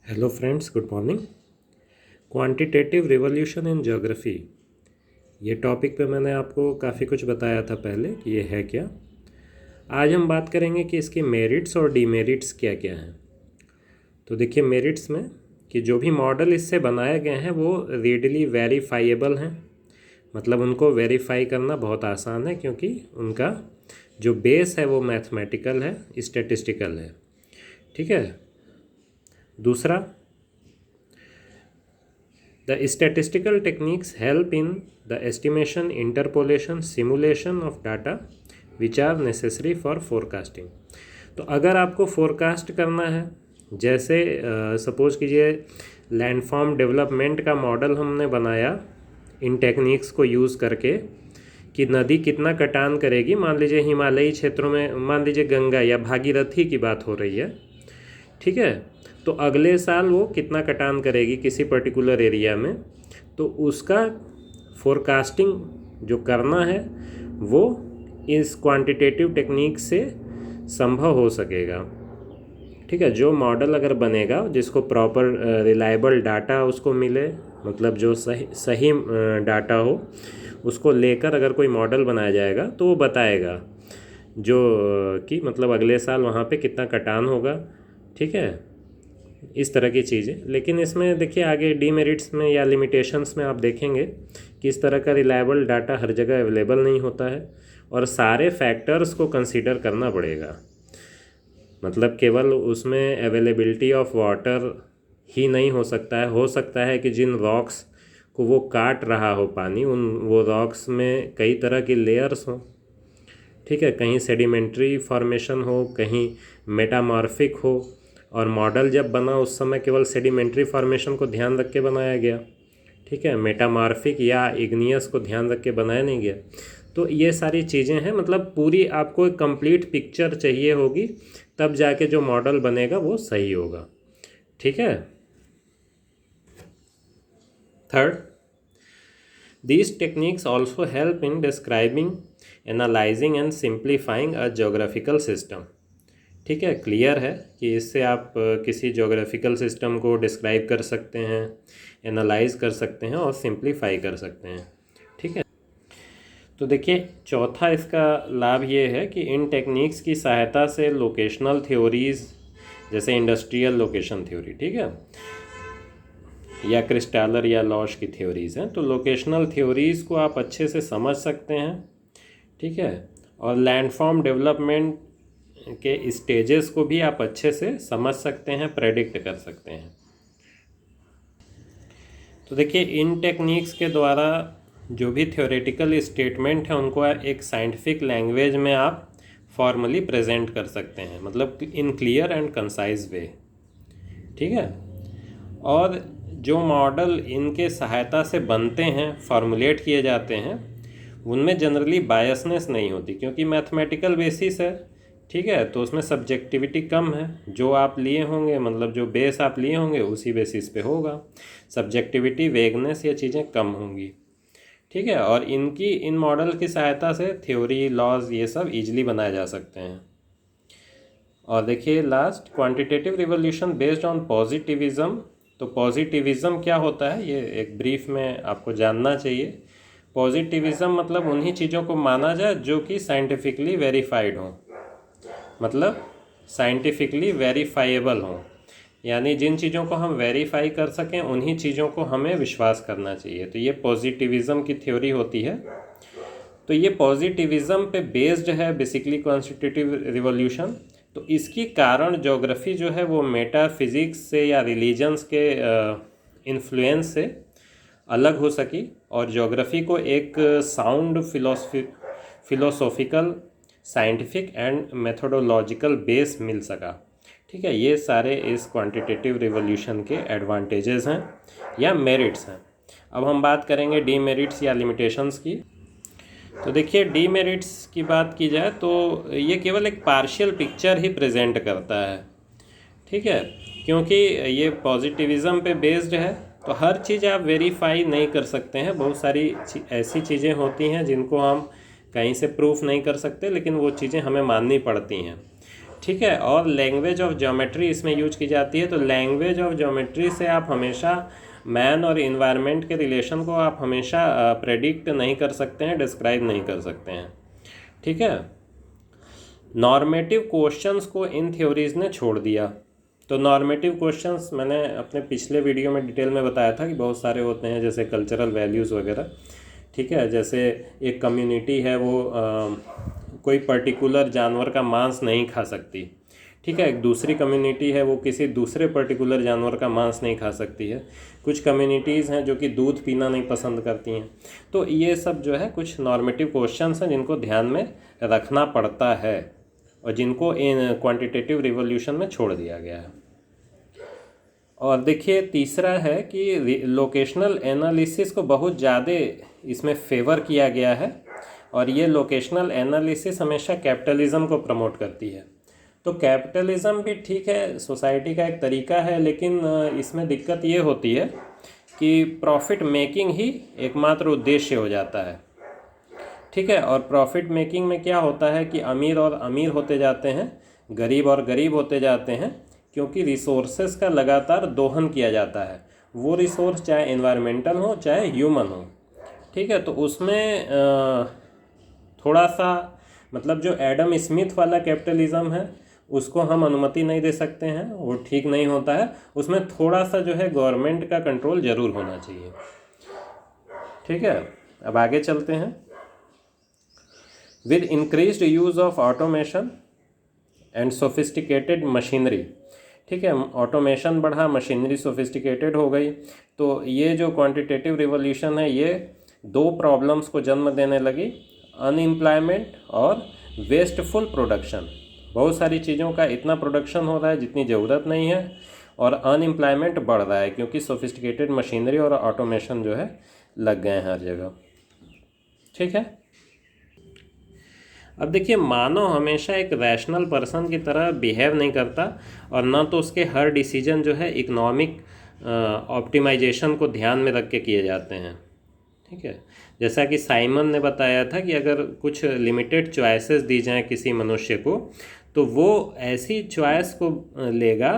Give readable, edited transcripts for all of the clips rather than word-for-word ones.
Hello friends, good morning. Quantitative revolution in geography, ये topic पे मैंने आपको काफ़ी कुछ बताया था पहले कि ये है क्या। आज हम बात करेंगे कि इसके मेरिट्स और डीमेरिट्स क्या क्या हैं। तो देखिए, मेरिट्स में कि जो भी मॉडल इससे बनाए गए हैं वो रीडली वेरीफाइएबल हैं, मतलब उनको वेरीफाई करना बहुत आसान है क्योंकि उनका जो बेस है वो मैथमेटिकल है, स्टैटिस्टिकल है। ठीक है। दूसरा, the statistical techniques help in the estimation, interpolation, simulation of data which are necessary for forecasting। तो अगर आपको फोरकास्ट करना है, जैसे सपोज कीजिए लैंडफॉर्म डेवलपमेंट का मॉडल हमने बनाया इन टेक्निक्स को यूज़ करके कि नदी कितना कटान करेगी। मान लीजिए हिमालयी क्षेत्रों में, मान लीजिए गंगा या भागीरथी की बात हो रही है, ठीक है। तो अगले साल वो कितना कटान करेगी किसी पर्टिकुलर एरिया में, तो उसका फोरकास्टिंग जो करना है वो इस क्वांटिटेटिव टेक्निक से संभव हो सकेगा। ठीक है। जो मॉडल अगर बनेगा जिसको प्रॉपर रिलायबल डाटा उसको मिले, मतलब जो सही डाटा हो, उसको लेकर अगर कोई मॉडल बनाया जाएगा तो वो बताएगा जो कि मतलब अगले साल वहाँ पे कितना कटान होगा। ठीक है, इस तरह की चीज़ें। लेकिन इसमें देखिए आगे डीमेरिट्स में या लिमिटेशंस में आप देखेंगे कि इस तरह का रिलायबल डाटा हर जगह अवेलेबल नहीं होता है और सारे फैक्टर्स को कंसीडर करना पड़ेगा। मतलब केवल उसमें अवेलेबिलिटी ऑफ वाटर ही नहीं हो सकता है कि जिन रॉक्स को वो काट रहा हो पानी, वो रॉक्स में कई तरह की लेयर्स हों। ठीक है, कहीं सेडिमेंट्री फॉर्मेशन हो, कहीं मेटामॉर्फिक हो, और मॉडल जब बना उस समय केवल सेडिमेंट्री फॉर्मेशन को ध्यान रख के बनाया गया। ठीक है, मेटामॉर्फिक या इग्नियस को ध्यान रख के बनाया नहीं गया। तो ये सारी चीज़ें हैं, मतलब पूरी आपको एक कंप्लीट पिक्चर चाहिए होगी, तब जाके जो मॉडल बनेगा वो सही होगा। ठीक है। Third, these techniques also help in describing, analyzing and simplifying a geographical system। ठीक है, क्लियर है कि इससे आप किसी जोग्राफिकल सिस्टम को डिस्क्राइब कर सकते हैं, एनालाइज कर सकते हैं और सिंप्लीफाई कर सकते हैं। ठीक है। तो देखिए, चौथा इसका लाभ ये है कि इन टेक्निक्स की सहायता से लोकेशनल थ्योरीज, जैसे इंडस्ट्रियल लोकेशन थ्योरी, ठीक है, या क्रिस्टालर या लॉश की थ्योरीज़ हैं, तो लोकेशनल थ्योरीज़ को आप अच्छे से समझ सकते हैं। ठीक है, और लैंडफॉर्म डेवलपमेंट के स्टेजेस को भी आप अच्छे से समझ सकते हैं, प्रेडिक्ट कर सकते हैं। तो देखिए, इन टेक्निक्स के द्वारा जो भी थ्योरेटिकल स्टेटमेंट है उनको एक साइंटिफिक लैंग्वेज में आप फॉर्मली प्रेजेंट कर सकते हैं, मतलब इन क्लियर एंड कंसाइज वे। ठीक है। और जो मॉडल इनके सहायता से बनते हैं, फॉर्मुलेट किए जाते हैं, उनमें जनरली बायसनेस नहीं होती क्योंकि मैथमेटिकल बेसिस है। ठीक है, तो उसमें सब्जेक्टिविटी कम है। जो आप लिए होंगे, मतलब जो बेस आप लिए होंगे उसी बेसिस पे होगा। सब्जेक्टिविटी, वेगनेस, ये चीज़ें कम होंगी। ठीक है, और इन मॉडल की सहायता से थ्योरी, लॉज, ये सब इजीली बनाए जा सकते हैं। और देखिए last, quantitative revolution based on positivism. तो पॉजिटिविज्म क्या होता है, ये एक ब्रीफ में आपको जानना चाहिए। पॉजिटिविज्म मतलब उन्हीं चीज़ों को माना जाए जो कि साइंटिफिकली वेरीफाइड हों, मतलब साइंटिफिकली वेरीफाइएबल हों, यानी जिन चीज़ों को हम वेरीफाई कर सकें उन्हीं चीज़ों को हमें विश्वास करना चाहिए। तो ये पॉजिटिविज्म की थ्योरी होती है। तो ये पॉजिटिविज्म पे बेस्ड है बेसिकली क्वांटिटेटिव रिवॉल्यूशन। तो इसकी कारण ज्योग्राफी जो है वो मेटाफिजिक्स से या रिलीजन्स के इन्फ्लुएंस से अलग हो सकी और ज्योग्राफी को एक sound philosophical, scientific and methodological base मिल सका। ठीक है, ये सारे इस क्वांटिटेटिव रिवॉल्यूशन के एडवांटेजेस हैं या मेरिट्स हैं। अब हम बात करेंगे डीमेरिट्स या लिमिटेशंस की। तो देखिए, डीमेरिट्स की बात की जाए तो ये केवल एक पार्शियल पिक्चर ही प्रेजेंट करता है। ठीक है, क्योंकि ये पॉजिटिविज्म पे बेस्ड है तो हर चीज़ आप वेरीफाई नहीं कर सकते हैं। बहुत सारी ऐसी चीज़ें होती हैं जिनको हम कहीं से प्रूफ नहीं कर सकते, लेकिन वो चीज़ें हमें माननी पड़ती हैं। ठीक है। और लैंग्वेज ऑफ ज्योमेट्री इसमें यूज की जाती है। तो लैंग्वेज ऑफ ज्योमेट्री से आप हमेशा मैन और इन्वायरमेंट के रिलेशन को आप हमेशा प्रेडिक्ट नहीं कर सकते हैं, डिस्क्राइब नहीं कर सकते हैं। ठीक है। नॉर्मेटिव क्वेश्चंस को इन थ्योरीज ने छोड़ दिया। तो नॉर्मेटिव क्वेश्चंस मैंने अपने पिछले वीडियो में डिटेल में बताया था कि बहुत सारे होते हैं, जैसे कल्चरल वैल्यूज़ वगैरह। ठीक है। जैसे एक कम्युनिटी है वो कोई पर्टिकुलर जानवर का मांस नहीं खा सकती। ठीक है। एक दूसरी कम्युनिटी है वो किसी दूसरे पर्टिकुलर जानवर का मांस नहीं खा सकती है। कुछ कम्युनिटीज़ हैं जो कि दूध पीना नहीं पसंद करती हैं। तो ये सब जो है कुछ नॉर्मेटिव क्वेश्चंस हैं जिनको ध्यान में रखना पड़ता है और जिनको इन क्वांटिटेटिव रिवोल्यूशन में छोड़ दिया गया है। और देखिए तीसरा है कि लोकेशनल एनालिसिस को बहुत ज़्यादा इसमें फेवर किया गया है और ये लोकेशनल एनालिसिस हमेशा कैपिटलिज्म को प्रमोट करती है। तो कैपिटलिज्म भी ठीक है, सोसाइटी का एक तरीका है, लेकिन इसमें दिक्कत ये होती है कि प्रॉफिट मेकिंग ही एकमात्र उद्देश्य हो जाता है। ठीक है। और प्रॉफिट मेकिंग में क्या होता है कि अमीर और अमीर होते जाते हैं, गरीब और गरीब होते जाते हैं, क्योंकि रिसोर्सेज का लगातार दोहन किया जाता है। वो रिसोर्स चाहे एनवायरमेंटल हो चाहे ह्यूमन हो। ठीक है। तो उसमें थोड़ा सा मतलब जो एडम स्मिथ वाला कैपिटलिज्म है उसको हम अनुमति नहीं दे सकते हैं, वो ठीक नहीं होता है। उसमें थोड़ा सा जो है गवर्नमेंट का कंट्रोल ज़रूर होना चाहिए। ठीक है। अब आगे चलते हैं। With increased use of automation and sophisticated machinery. ठीक है। ऑटोमेशन बढ़ा, मशीनरी सोफिस्टिकेटेड हो गई। तो ये जो क्वांटिटेटिव रिवोल्यूशन है ये दो प्रॉब्लम्स को जन्म देने लगी, अनएम्प्लॉयमेंट और वेस्टफुल प्रोडक्शन। बहुत सारी चीज़ों का इतना प्रोडक्शन हो रहा है जितनी ज़रूरत नहीं है और अनएम्प्लॉयमेंट बढ़ रहा है क्योंकि सोफिस्टिकेटेड मशीनरी और ऑटोमेशन जो है लग गए हैं हर जगह। ठीक है। अब देखिए मानव हमेशा एक रैशनल पर्सन की तरह बिहेव नहीं करता और ना तो उसके हर डिसीजन जो है इकोनॉमिक ऑप्टिमाइजेशन को ध्यान में रख के किए जाते हैं। ठीक है। जैसा कि साइमन ने बताया था कि अगर कुछ लिमिटेड चॉइसेस दी जाएं किसी मनुष्य को तो वो ऐसी चॉइस को लेगा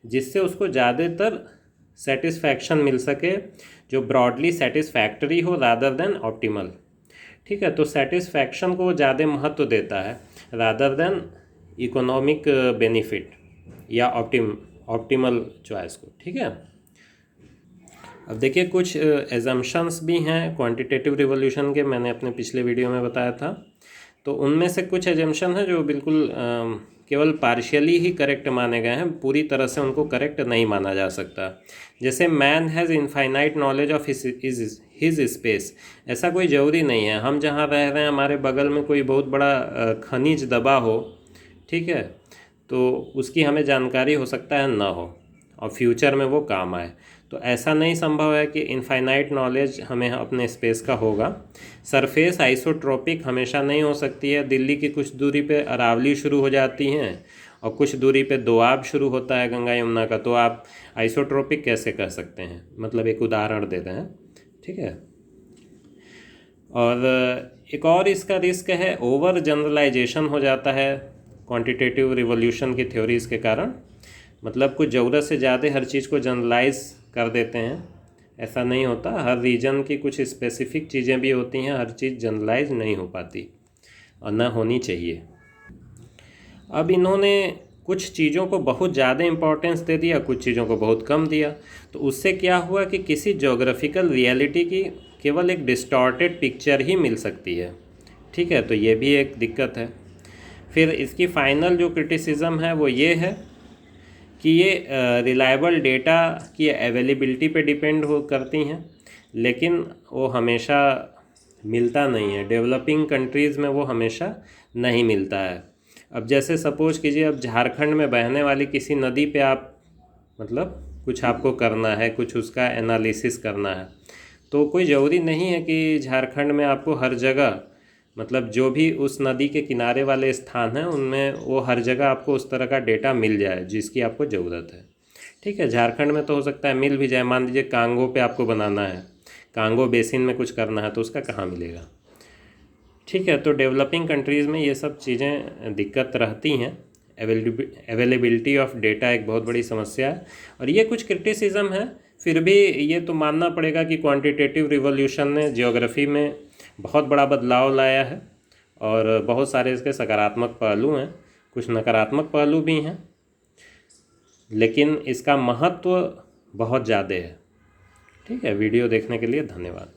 जिससे उसको ज़्यादातर सेटिस्फैक्शन मिल सके, जो ब्रॉडली सेटिस्फैक्टरी हो रादर देन ऑप्टिमल। ठीक है। तो सेटिस्फैक्शन को ज़्यादा महत्व देता है रादर देन इकोनॉमिक बेनिफिट या ऑप्टिमल चॉइस को। ठीक है। अब देखिए कुछ एजम्पशंस भी हैं क्वांटिटेटिव रिवोल्यूशन के, मैंने अपने पिछले वीडियो में बताया था। तो उनमें से कुछ एजम्पशन है जो बिल्कुल केवल पार्शियली ही करेक्ट माने गए हैं, पूरी तरह से उनको करेक्ट नहीं माना जा सकता। जैसे man has infinite knowledge of his space. ऐसा कोई ज़रूरी नहीं है। हम जहाँ रह रहे हैं हमारे बगल में कोई बहुत बड़ा खनिज दबा हो, ठीक है, तो उसकी हमें जानकारी हो सकता है ना हो और फ्यूचर में वो काम आए। तो ऐसा नहीं संभव है कि इनफाइनाइट नॉलेज हमें अपने स्पेस का होगा। सरफेस आइसोट्रोपिक हमेशा नहीं हो सकती है। दिल्ली की कुछ दूरी पे अरावली शुरू हो जाती हैं और कुछ दूरी पे दोआब शुरू होता है गंगा यमुना का, तो आप आइसोट्रोपिक कैसे कह सकते हैं? मतलब एक उदाहरण दे रहे हैं। ठीक है। और एक और इसका रिस्क है, ओवर जनरलाइजेशन हो जाता है क्वांटिटेटिव रिवोल्यूशन की थ्योरीज़ के कारण। मतलब कुछ ज़रूरत से ज़्यादा हर चीज़ को जनरलाइज कर देते हैं। ऐसा नहीं होता, हर रीजन की कुछ स्पेसिफिक चीज़ें भी होती हैं, हर चीज़ जनरलाइज नहीं हो पाती और न होनी चाहिए। अब इन्होंने कुछ चीज़ों को बहुत ज़्यादा इम्पोर्टेंस दे दिया, कुछ चीज़ों को बहुत कम दिया। तो उससे क्या हुआ कि किसी जोग्राफिकल रियलिटी की केवल एक डिस्टॉर्टेड पिक्चर ही मिल सकती है। ठीक है। तो ये भी एक दिक्कत है। फिर इसकी फाइनल जो क्रिटिसिज्म है वो ये है कि ये रिलायबल डेटा की अवेलेबिलिटी पे डिपेंड करती हैं, लेकिन वो हमेशा मिलता नहीं है। डेवलपिंग कंट्रीज़ में वो हमेशा नहीं मिलता है। अब जैसे सपोज कीजिए, अब झारखंड में बहने वाली किसी नदी पे आप मतलब कुछ आपको करना है, कुछ उसका एनालिसिस करना है, तो कोई ज़रूरी नहीं है कि झारखंड में आपको हर जगह मतलब जो भी उस नदी के किनारे वाले स्थान हैं उनमें वो हर जगह आपको उस तरह का डेटा मिल जाए जिसकी आपको ज़रूरत है। ठीक है। झारखंड में तो हो सकता है मिल भी जाए। मान लीजिए कांगो पे आपको बनाना है, कांगो बेसिन में कुछ करना है, तो उसका कहाँ मिलेगा? ठीक है। तो डेवलपिंग कंट्रीज़ में ये सब चीज़ें दिक्कत रहती हैं। अवेलेबिलिटी ऑफ डेटा एक बहुत बड़ी समस्या है। और ये कुछ क्रिटिसिज्म है, फिर भी ये तो मानना पड़ेगा कि क्वांटिटेटिव रिवॉल्यूशन ने ज्योग्राफी में बहुत बड़ा बदलाव लाया है और बहुत सारे इसके सकारात्मक पहलू हैं, कुछ नकारात्मक पहलू भी हैं, लेकिन इसका महत्व बहुत ज़्यादा है। ठीक है, वीडियो देखने के लिए धन्यवाद।